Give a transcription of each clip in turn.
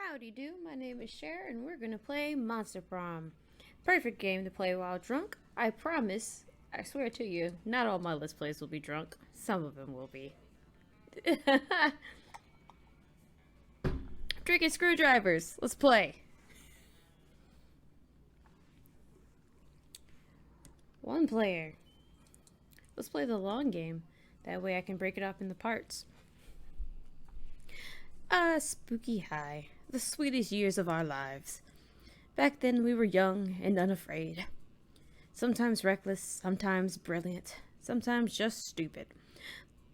Howdy do, my name is Cher and we're gonna play Monster Prom. Perfect game to play while drunk. I promise, I swear to you, not all my Let's Plays will be drunk. Some of them will be. Drinking screwdrivers, let's play. One player. Let's play the long game. That way I can break it up into parts. Spooky high. The sweetest years of our lives. Back then we were young and unafraid. Sometimes reckless, sometimes brilliant, sometimes just stupid.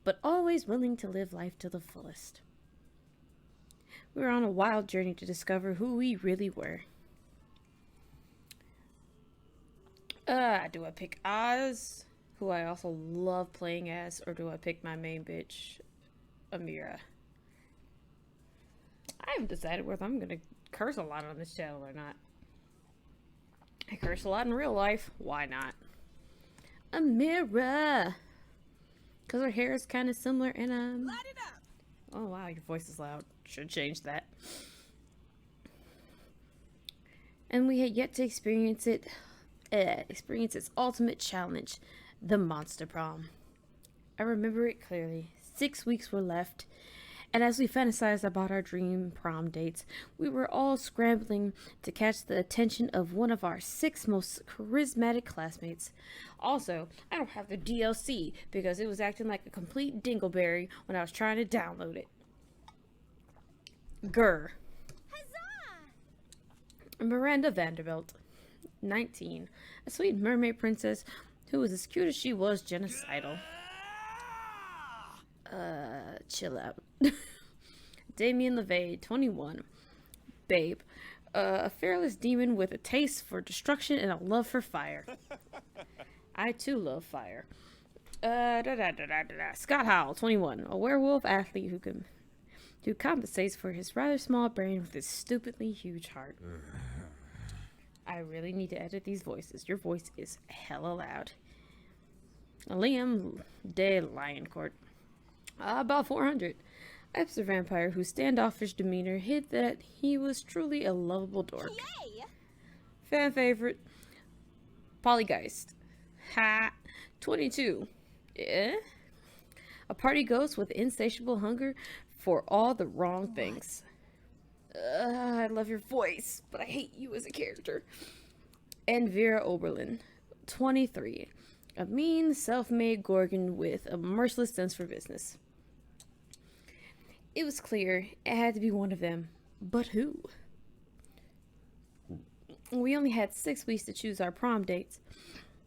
But always willing to live life to the fullest. We were on a wild journey to discover who we really were. Do I pick Oz, who I also love playing as, or do I pick my main bitch, Amira? I haven't decided whether I'm gonna curse a lot on this channel or not. I curse a lot in real life. Why not? Amira! Because her hair is kind of similar and Light it up! Oh wow, your voice is loud. Should change that. And we had yet to experience its ultimate challenge, the Monster Prom. I remember it clearly. 6 weeks were left, and as we fantasized about our dream prom dates, we were all scrambling to catch the attention of one of our 6 most charismatic classmates. Also, I don't have the DLC because it was acting like a complete dingleberry when I was trying to download it. Grr. Huzzah! Miranda Vanderbilt, 19, a sweet mermaid princess who was as cute as she was genocidal. Chill out. Damien LeVay, 21. Babe. A fearless demon with a taste for destruction and a love for fire. I too love fire. Scott Howell, 21. A werewolf athlete who compensates for his rather small brain with his stupidly huge heart. I really need to edit these voices. Your voice is hella loud. Liam de Lioncourt. About 400. Epster vampire whose standoffish demeanor hid that he was truly a lovable dork. Yay! Fan favorite, Polygeist. Ha! 22. Eh? A party ghost with insatiable hunger for all the wrong things. I love your voice, but I hate you as a character. And Vera Oberlin, 23. A mean, self-made Gorgon with a merciless sense for business. It was clear it had to be one of them, but who? We only had 6 weeks to choose our prom dates,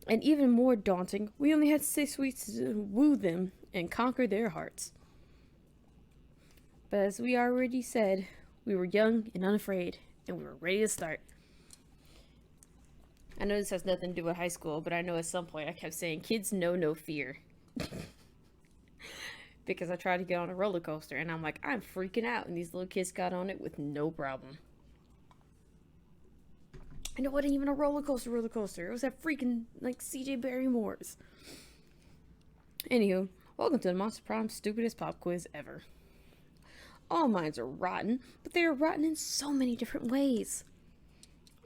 and even more daunting, we only had 6 weeks to woo them and conquer their hearts. But as we already said, we were young and unafraid, and we were ready to start. I know this has nothing to do with high school, but I know at some point I kept saying, kids know no fear. Because I tried to get on a roller coaster, and I'm like, I'm freaking out, and these little kids got on it with no problem. I know it wasn't even a roller coaster. It was that freaking, like, CJ Barrymore's. Anywho, welcome to the Monster Prom stupidest pop quiz ever. All minds are rotten, but they are rotten in so many different ways.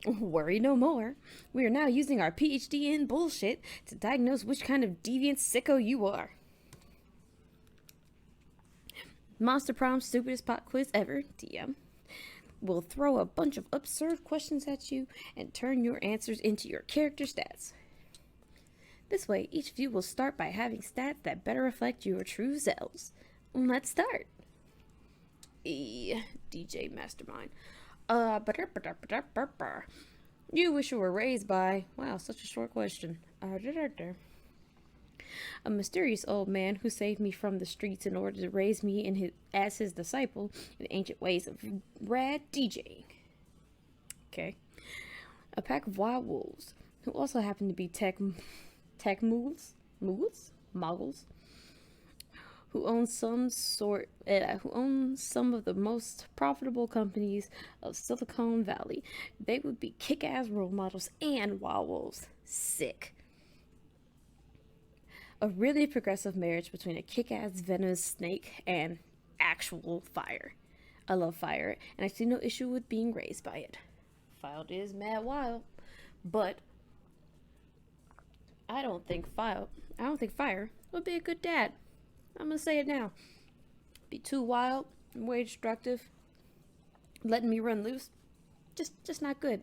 Worry no more. We are now using our PhD in bullshit to diagnose which kind of deviant sicko you are. Monster Prom stupidest pop quiz ever, TM. We'll throw a bunch of absurd questions at you and turn your answers into your character stats. This way, each of you will start by having stats that better reflect your true selves. Let's start. DJ Mastermind. You wish you were raised by... Wow, such a short question. A mysterious old man who saved me from the streets in order to raise me as his disciple in ancient ways of rad DJing. Okay. A pack of wild wolves who also happen to be tech muggles, who own some of the most profitable companies of Silicon Valley. They would be kick-ass role models and wild wolves. Sick. A really progressive marriage between a kick-ass venomous snake and actual fire. I love fire, and I see no issue with being raised by it. Fire is mad wild, but I don't think fire would be a good dad. I'm gonna say it now. Be too wild and way destructive. Letting me run loose, just not good.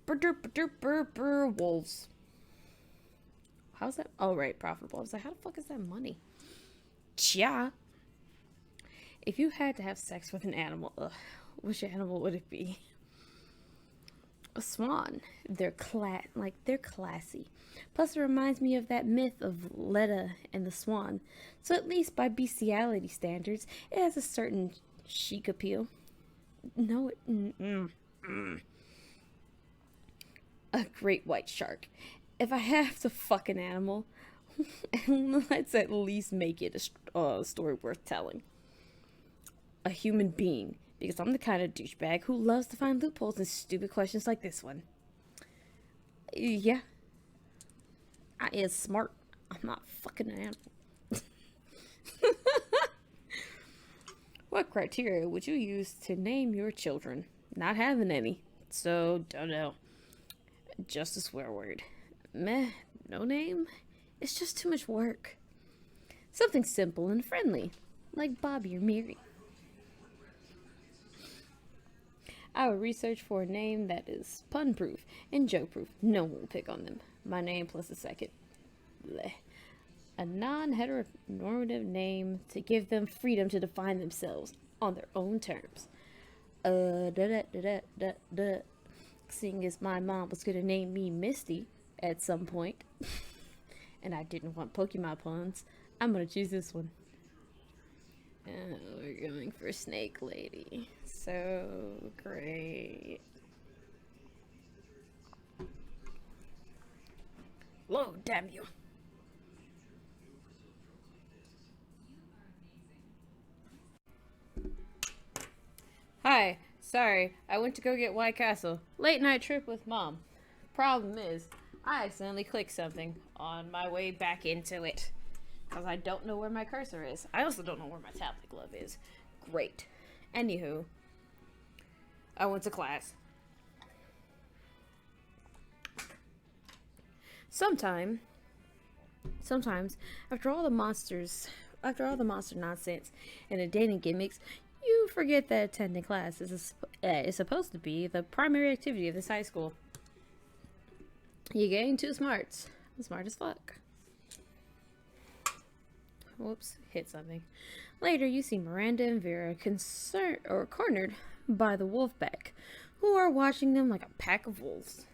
Wolves. How's that? Oh, right, profitable. I was like, how the fuck is that money? Chia. If you had to have sex with an animal, which animal would it be? A swan. They're classy. Plus, it reminds me of that myth of Leda and the swan. So at least by bestiality standards, it has a certain chic appeal. No, a great white shark. If I have to fuck an animal, let's at least make it a story worth telling. A human being, because I'm the kind of douchebag who loves to find loopholes in stupid questions like this one. Yeah. I is smart. I'm not fucking an animal. What criteria would you use to name your children? Not having any, so don't know. Just a swear word. Meh, no name? It's just too much work. Something simple and friendly, like Bobby or Mary. I would research for a name that is pun-proof and joke-proof. No one will pick on them. My name plus a second. Bleh. A non-heteronormative name to give them freedom to define themselves on their own terms. Seeing as my mom was gonna name me Misty at some point, and I didn't want Pokemon puns, I'm gonna choose this one. We're going for Snake Lady. So great. Whoa, damn you. Hi, sorry, I went to go get White Castle. Late night trip with mom. Problem is, I accidentally clicked something on my way back into it. Because I don't know where my cursor is. I also don't know where my tablet glove is. Great. Anywho, I went to class. Sometimes, after all the monster nonsense and the dating gimmicks, you forget that attending class is supposed to be the primary activity of this high school. You gain 2 smarts. I'm smart as fuck. Whoops, hit something. Later, you see Miranda and Vera cornered by the wolf pack, who are watching them like a pack of wolves.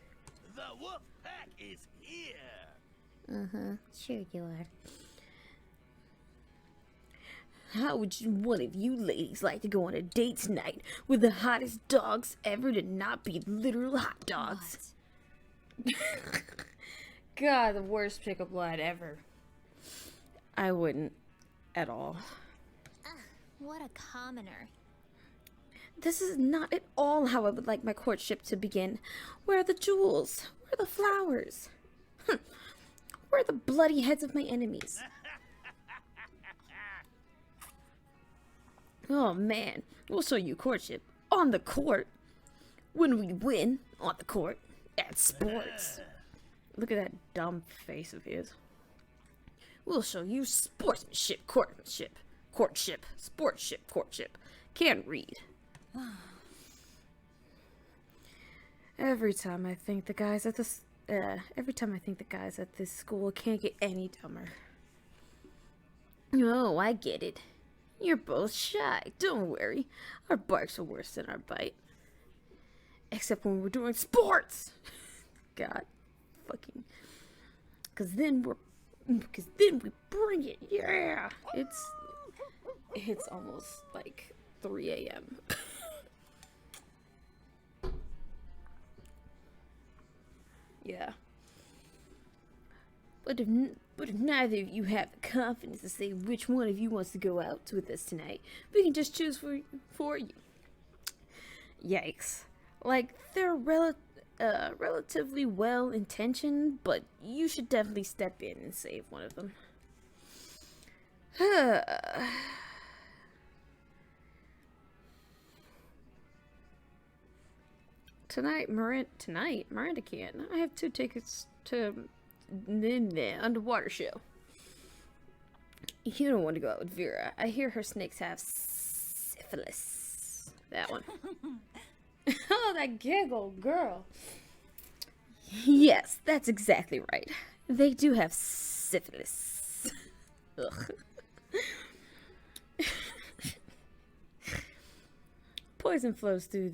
The wolf pack is here. Sure you are. How would one of you ladies like to go on a date tonight with the hottest dogs ever to not be literal hot dogs? God, the worst pickup line ever. I wouldn't at all. What a commoner. This is not at all how I would like my courtship to begin. Where are the jewels? Where are the flowers? Where are the bloody heads of my enemies? Oh man, we'll show you courtship on the court. When we win on the court at sports. Look at that dumb face of his. We'll show you sportsmanship, courtmanship, courtship, sportship, courtship. Can't read. Every time I think the guys at this school can't get any dumber. Oh, I get it. You're both shy. Don't worry. Our barks are worse than our bite. Except when we're doing sports. God, fucking. Cause then we bring it. Yeah. It's almost like 3 a.m. Yeah. But if neither of you have the confidence to say which one of you wants to go out with us tonight, we can just choose for you. Yikes. Like, they're relatively well-intentioned, but you should definitely step in and save one of them. Miranda can't. I have 2 tickets to the underwater show. You don't want to go out with Vera. I hear her snakes have syphilis. That one. Oh, that giggle, girl. Yes, that's exactly right. They do have syphilis. Ugh. Poison flows through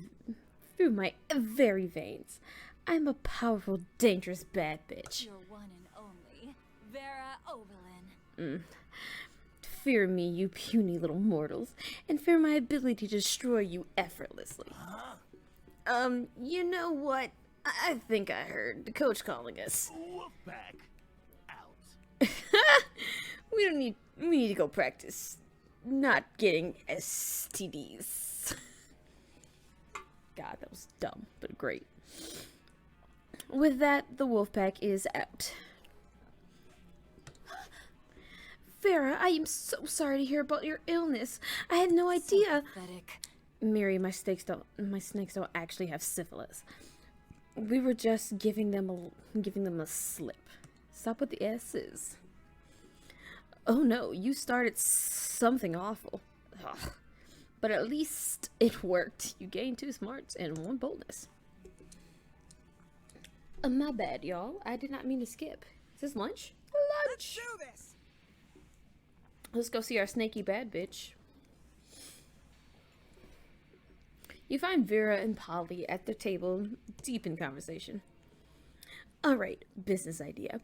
my very veins. I'm a powerful, dangerous bad bitch. Your one and only, Vera Oberlin. Fear me, you puny little mortals, and fear my ability to destroy you effortlessly. You know what? I think I heard the coach calling us. Wolfpack out. We need to go practice not getting STDs. God, that was dumb, but great. With that, the Wolfpack is out. Vera, I am so sorry to hear about your illness. I had no idea. Pathetic. Mary, my snakes don't actually have syphilis. We were just giving them a slip. Stop with the S's. Oh no, you started something awful. Ugh. But at least it worked. You gained 2 smarts and 1 boldness. My bad, y'all. I did not mean to skip. Is this lunch? Lunch! Do this. Let's go see our snaky bad bitch. You find Vera and Polly at their table, deep in conversation. Alright, business idea.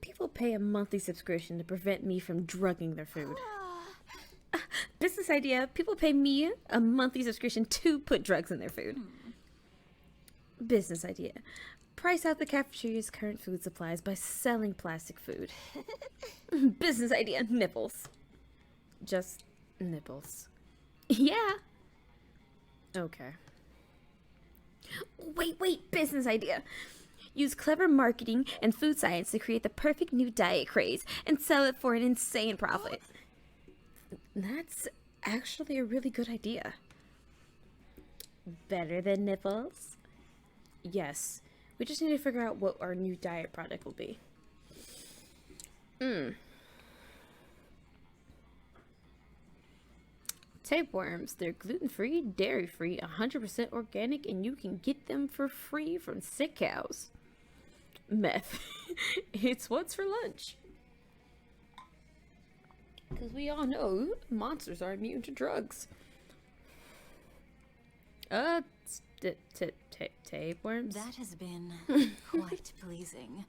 People pay a monthly subscription to prevent me from drugging their food. Business idea. People pay me a monthly subscription to put drugs in their food. Business idea. Price out the cafeteria's current food supplies by selling plastic food. Business idea. Nipples. Just nipples. Yeah. Okay. Wait. Business idea. Use clever marketing and food science to create the perfect new diet craze and sell it for an insane profit. That's actually a really good idea. Better than nipples? Yes. We just need to figure out what our new diet product will be. Tapeworms. They're gluten-free, dairy-free, 100% organic, and you can get them for free from sick cows. Meth. It's what's for lunch. Because we all know monsters are immune to drugs. Tapeworms? That has been quite pleasing.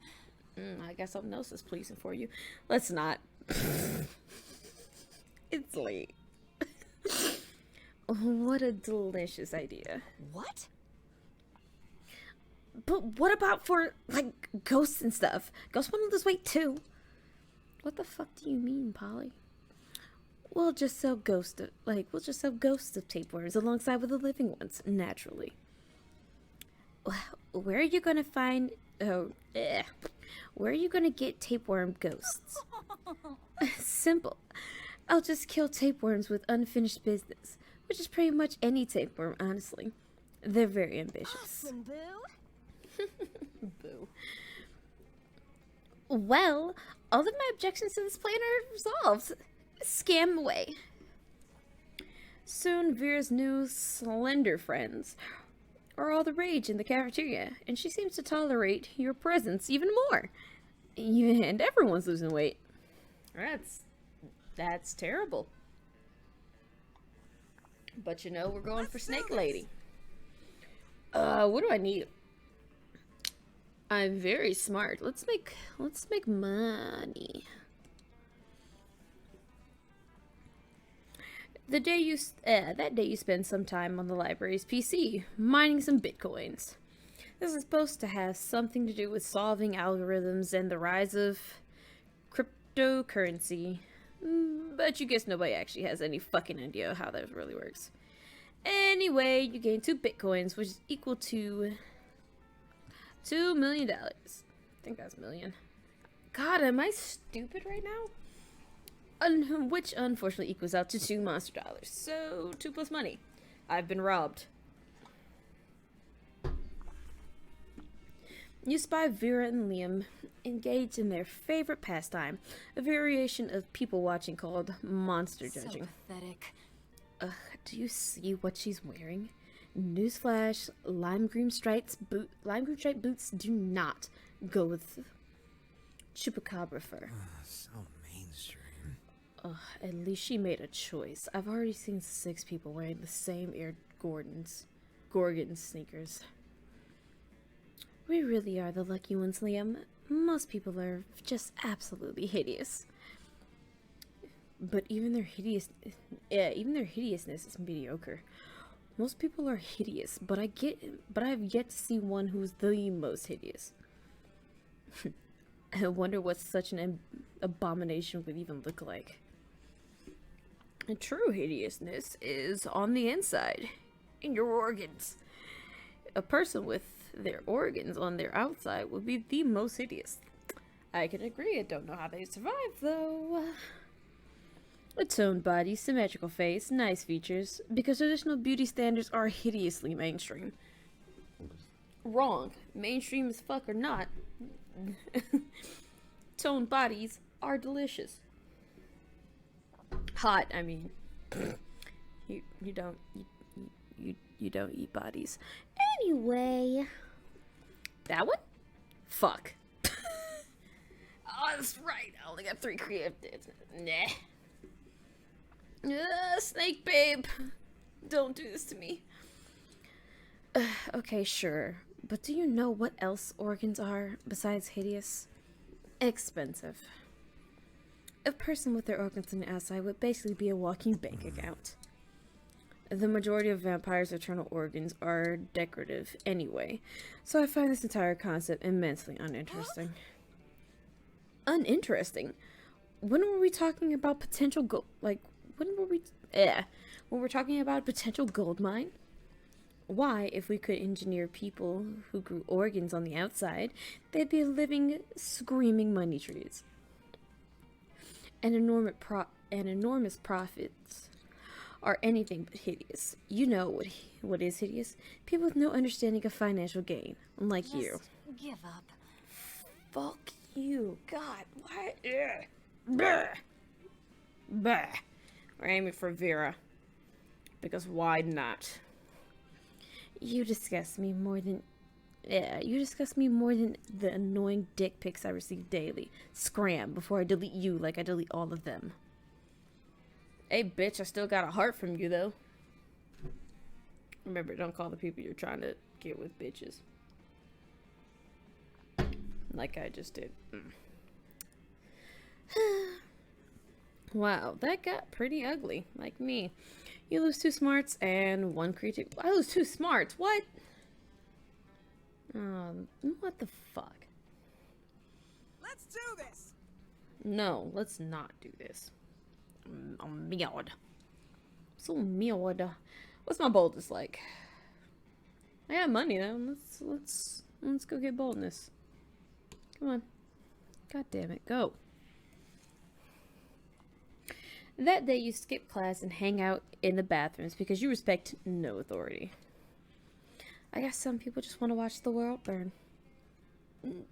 I guess something else is pleasing for you. Let's not. It's late. What a delicious idea. What? But what about for, like, ghosts and stuff? Ghosts want to lose weight too. What the fuck do you mean, Polly? We'll just sell ghosts of tapeworms alongside with the living ones, naturally. Where are you gonna find? Where are you gonna get tapeworm ghosts? Simple. I'll just kill tapeworms with unfinished business, which is pretty much any tapeworm, honestly. They're very ambitious. Awesome, boo. Boo. Well, all of my objections to this plan are resolved. Scam away. Soon, Vera's new slender friends are all the rage in the cafeteria, and she seems to tolerate your presence even more. And everyone's losing weight. That's terrible. But you know, we're going for Snake Lady. What do I need? I'm very smart. Let's make money. That day you spend some time on the library's PC, mining some bitcoins. This is supposed to have something to do with solving algorithms and the rise of cryptocurrency. But you guess nobody actually has any fucking idea how that really works. Anyway, you gain 2 bitcoins, which is equal to $2 million. I think that's million. God, am I stupid right now? Which unfortunately equals out to 2 monster dollars. So 2 plus money. I've been robbed. You spy Vera and Liam engaged in their favorite pastime, a variation of people watching called monster judging. So pathetic. Ugh, do you see what she's wearing? Newsflash, lime green striped boots do not go with chupacabra fur. So mainstream. Ugh, at least she made a choice. I've already seen 6 people wearing the same Air Gorgon sneakers. We really are the lucky ones, Liam. Most people are just absolutely hideous. But even their hideousness is mediocre. Most people are hideous, but I've yet to see one who's the most hideous. I wonder what such an abomination would even look like. And true hideousness is on the inside, in your organs. A person with their organs on their outside would be the most hideous. I can agree. I don't know how they survive, though. A toned body, symmetrical face, nice features, because traditional beauty standards are hideously mainstream. Wrong. Mainstream as fuck or not. Toned bodies are delicious. Hot, I mean. You don't eat bodies. Anyway, that one? Fuck. Oh, that's right. I only got 3 creative. Nah. Snake babe. Don't do this to me. Okay, sure. But do you know what else organs are besides hideous? Expensive. A person with their organs on the outside would basically be a walking bank account. The majority of vampires' eternal organs are decorative anyway, so I find this entire concept immensely uninteresting. Uninteresting? When were we talking about potential when we're talking about a potential gold mine? Why, if we could engineer people who grew organs on the outside, they'd be living, screaming money trees. And enormous profits are anything but hideous. You know what is hideous? People with no understanding of financial gain, unlike Just you. give up. Fuck you. God, why? Ugh. Bah. Bah. We're aiming for Vera. Because why not? You disgust me more than the annoying dick pics I receive daily. Scram before I delete you like I delete all of them. Hey, bitch, I still got a heart from you, though. Remember, don't call the people you're trying to get with bitches. Like I just did. Wow, that got pretty ugly. Like me. You lose 2 smarts and 1 creative. I lose 2 smarts? What? What the fuck? Let's do this! No, let's not do this. I'm mad. So mad. What's my boldness like? I got money though. Let's go get boldness. Come on. God damn it, go. That day you skip class and hang out in the bathrooms because you respect no authority. I guess some people just want to watch the world burn.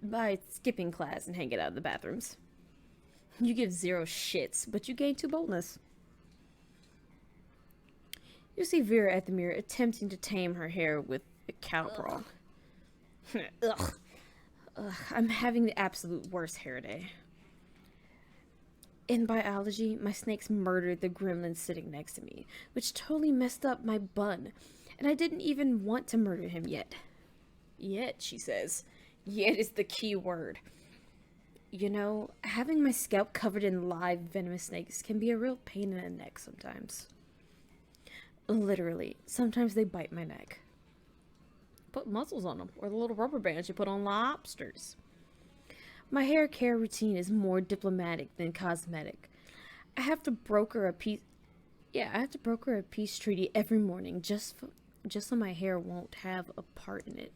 By skipping class and hanging out in the bathrooms. You give 0 shits, but you gain 2 boldness. You see Vera at the mirror attempting to tame her hair with a cattle prong. Ugh. Ugh, I'm having the absolute worst hair day. In biology, my snakes murdered the gremlin sitting next to me, which totally messed up my bun, and I didn't even want to murder him yet. Yet, she says. Yet is the key word. You know, having my scalp covered in live venomous snakes can be a real pain in the neck sometimes. Literally, sometimes they bite my neck. Put muzzles on them, or the little rubber bands you put on lobsters. My hair care routine is more diplomatic than cosmetic. I have to broker a peace treaty every morning just so my hair won't have a part in it.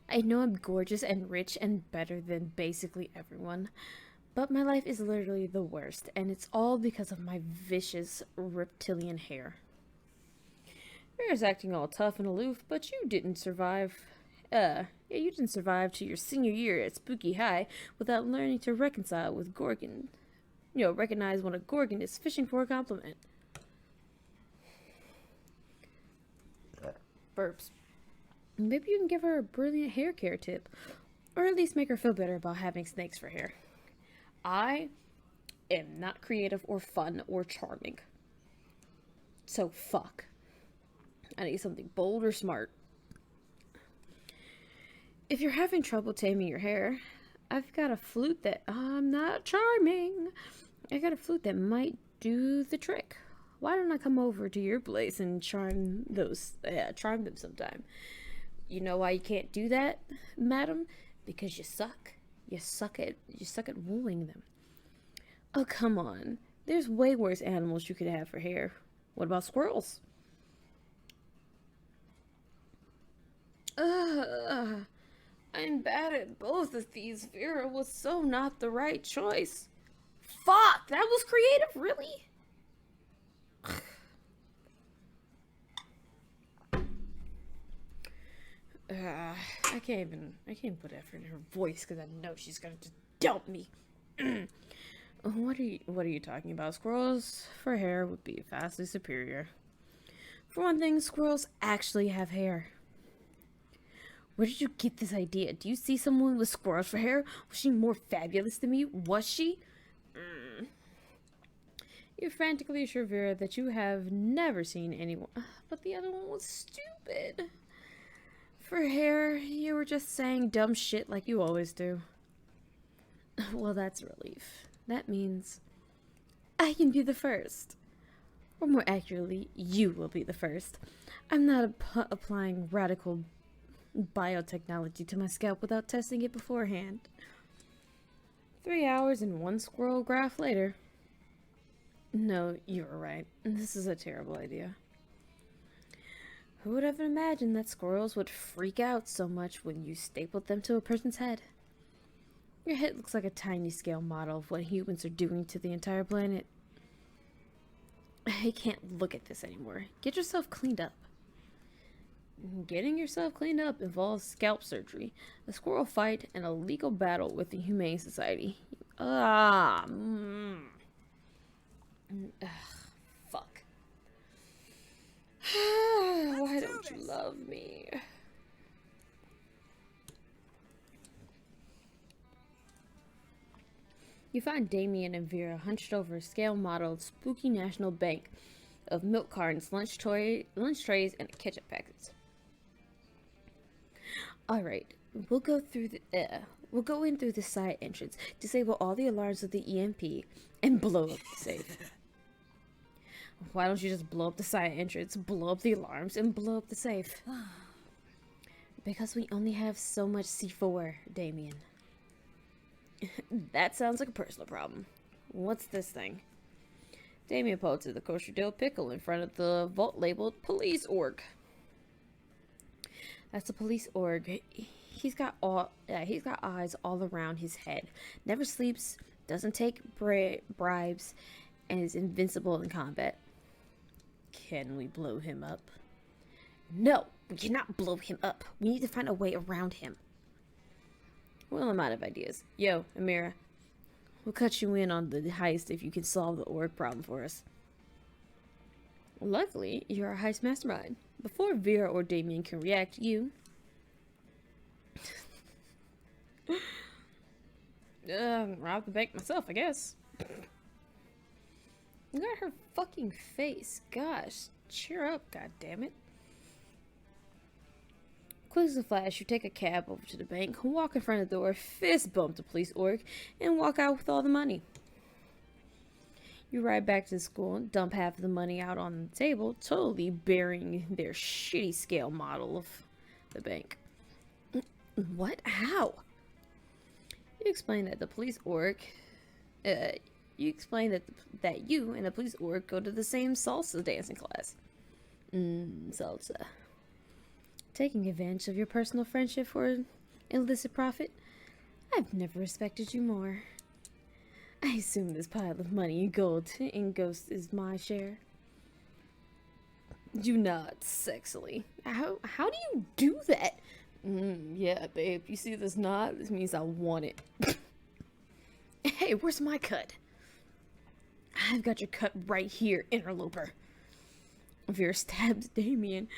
I know I'm gorgeous and rich and better than basically everyone, but my life is literally the worst, and it's all because of my vicious reptilian hair. Vera's acting all tough and aloof, but you didn't survive Yeah, you didn't survive to your senior year at Spooky High without learning to reconcile with Gorgon. Recognize when a Gorgon is fishing for a compliment. Burps. Maybe you can give her a brilliant hair care tip, or at least make her feel better about having snakes for hair. I am not creative or fun or charming. So fuck. I need something bold or smart. If you're having trouble taming your hair, I've got a flute that I'm not charming. I got a flute that might do the trick. Why don't I come over to your place and charm them sometime? You know why you can't do that, madam? Because you suck. You suck at wooing them. Oh, come on. There's way worse animals you could have for hair. What about squirrels? I'm bad at both of these. Vera was so not the right choice. Fuck, that was creative, really? I can't put effort in her voice because I know she's gonna just dump me. What are you talking about? Squirrels for hair would be vastly superior. For one thing, squirrels actually have hair. Where did you get this idea? Do you see someone with squirrels for hair? Was she more fabulous than me? Was she? You're frantically assure Vera that you have never seen anyone. But the other one was stupid. For hair, you were just saying dumb shit like you always do. Well, that's a relief. That means I can be the first. Or more accurately, you will be the first. I'm not applying radical biotechnology to my scalp without testing it beforehand. 3 hours and 1 squirrel graph later. No, you were right. This is a terrible idea. Who would have imagined that squirrels would freak out so much when you stapled them to a person's head? Your head looks like a tiny scale model of what humans are doing to the entire planet. I can't look at this anymore. Get yourself cleaned up. Getting yourself cleaned up involves scalp surgery, a squirrel fight, and a legal battle with the Humane Society. Fuck. Why don't you love me? You find Damien and Vera hunched over a scale-modeled spooky national bank of milk cartons, lunch trays, and ketchup packets. All right, we'll go in through the side entrance, disable all the alarms with the EMP, and blow up the safe. Why don't you just blow up the side entrance, blow up the alarms, and blow up the safe? Because we only have so much C4, Damien. That sounds like a personal problem. What's this thing? Damien posted the kosher dill pickle in front of the vault labeled police org. That's the police org. He's got eyes all around his head. Never sleeps, doesn't take bribes, and is invincible in combat. Can we blow him up? No, we cannot blow him up. We need to find a way around him. Well, I'm out of ideas. Yo, Amira, we'll cut you in on the heist if you can solve the org problem for us. Luckily, you're a heist mastermind. Before Vera or Damien can react, you... rob the bank myself, I guess. Look at her fucking face. Gosh, cheer up, goddammit. Quick as a flash, you take a cab over to the bank, walk in front of the door, fist bump the police org, and walk out with all the money. You ride back to the school and dump half of the money out on the table, totally burying their shitty scale model of the bank. What? How? You explain that the police org... you explain that you and the police org go to the same salsa dancing class. Salsa. Taking advantage of your personal friendship for illicit profit? I've never respected you more. I assume this pile of money and gold in Ghost is my share. You nod sexily. How do you do that? Yeah, babe. You see this knot? This means I want it. Hey, where's my cut? I've got your cut right here, interloper. Vera stabs Damien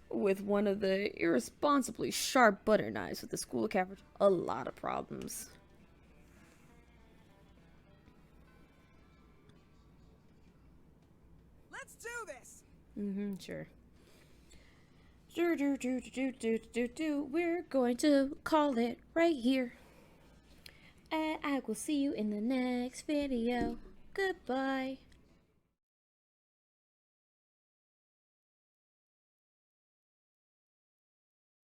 with one of the irresponsibly sharp butter knives with the school cavern. A lot of problems. Let's do this. Sure. We're going to call it right here. And I will see you in the next video. Goodbye.